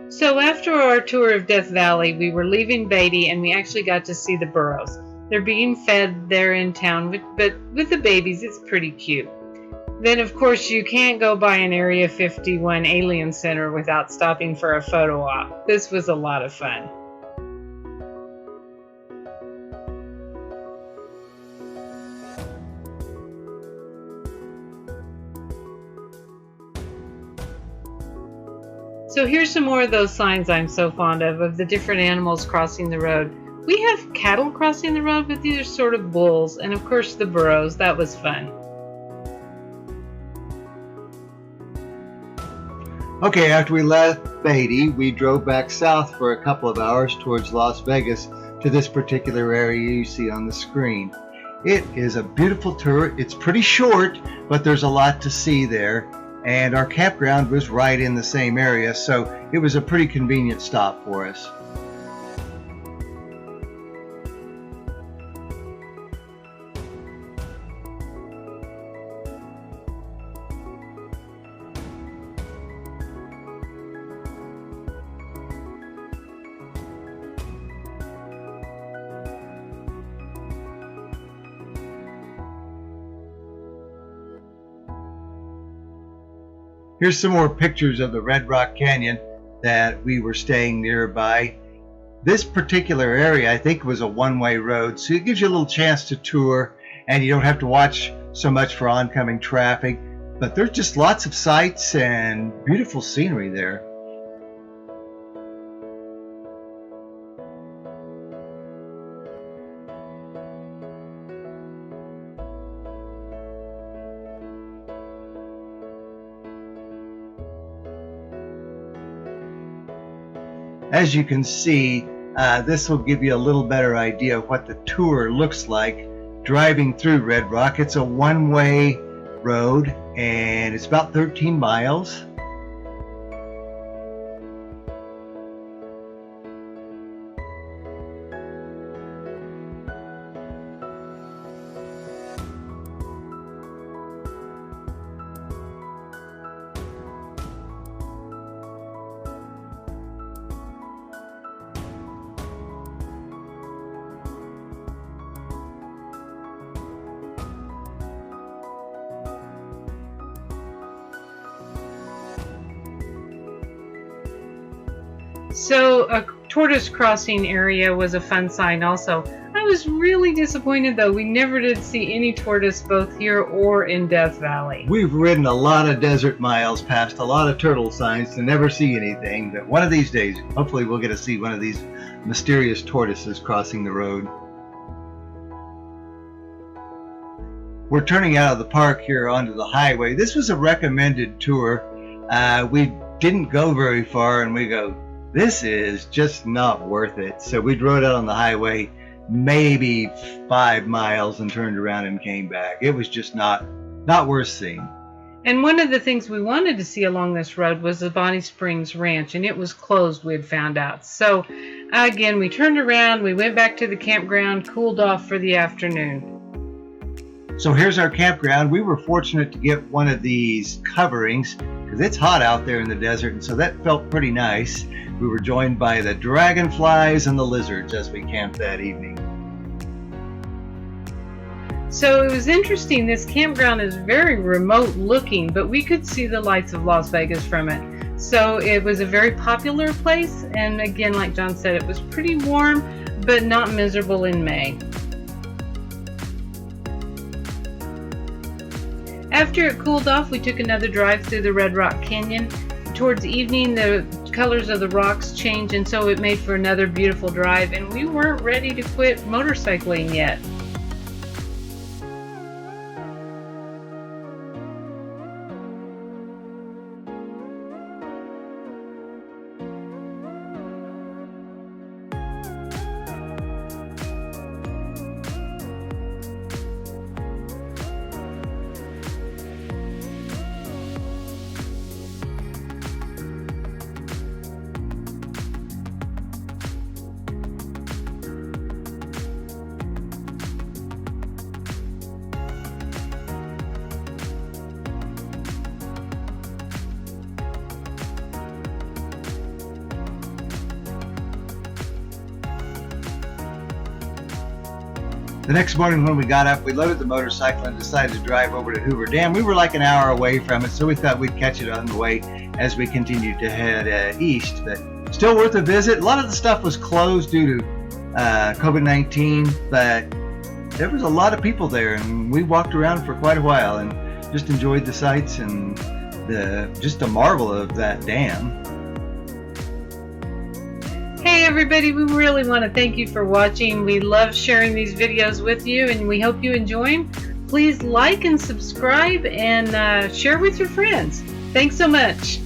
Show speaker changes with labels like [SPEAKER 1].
[SPEAKER 1] So after our tour of Death Valley, we were leaving Beatty and we actually got to see the burros. They're being fed there in town, but with the babies, it's pretty cute. Then, of course, you can't go by an Area 51 alien center without stopping for a photo op. This was a lot of fun. So here's some more of those signs I'm so fond of the different animals crossing the road. We have cattle crossing the road, but these are sort of bulls, and of course the burros. That was fun.
[SPEAKER 2] Okay, after we left Beatty, we drove back south for a couple of hours towards Las Vegas to this particular area you see on the screen. It is a beautiful tour. It's pretty short, but there's a lot to see there. And our campground was right in the same area, so it was a pretty convenient stop for us. Here's some more pictures of the Red Rock Canyon that we were staying nearby. This particular area, I think, was a one-way road, so it gives you a little chance to tour, and you don't have to watch so much for oncoming traffic. But there's just lots of sights and beautiful scenery there. As you can see, this will give you a little better idea of what the tour looks like driving through Red Rock. It's a one-way road and it's about 13 miles.
[SPEAKER 1] So a tortoise crossing area was a fun sight also. I was really disappointed though. We never did see any tortoise both here or in Death Valley.
[SPEAKER 2] We've ridden a lot of desert miles past a lot of turtle signs to never see anything, but one of these days, hopefully we'll get to see one of these mysterious tortoises crossing the road. We're turning out of the park here onto the highway. This was a recommended tour. We didn't go very far and we go, this is just not worth it. So we rode out on the highway maybe 5 miles and turned around and came back. It was just not worth seeing.
[SPEAKER 1] And one of the things we wanted to see along this road was the Bonnie Springs Ranch, and it was closed, we had found out. So again, we turned around, we went back to the campground, cooled off for the afternoon.
[SPEAKER 2] So here's our campground. We were fortunate to get one of these coverings because it's hot out there in the desert, and so that felt pretty nice. We were joined by the dragonflies and the lizards as we camped that evening.
[SPEAKER 1] So it was interesting. This campground is very remote looking, but we could see the lights of Las Vegas from it. So it was a very popular place, and again, like John said, it was pretty warm, but not miserable in May. After it cooled off, we took another drive through the Red Rock Canyon. Towards evening, the colors of the rocks changed, and so it made for another beautiful drive, and we weren't ready to quit motorcycling yet.
[SPEAKER 2] The next morning when we got up, we loaded the motorcycle and decided to drive over to Hoover Dam. We were like an hour away from it, so we thought we'd catch it on the way as we continued to head east. But still worth a visit. A lot of the stuff was closed due to COVID-19, but there was a lot of people there, and we walked around for quite a while and just enjoyed the sights and just the marvel of that dam.
[SPEAKER 1] Hey everybody, we really want to thank you for watching. We love sharing these videos with you, and we hope you enjoy them. Please like and subscribe and share with your friends. Thanks so much.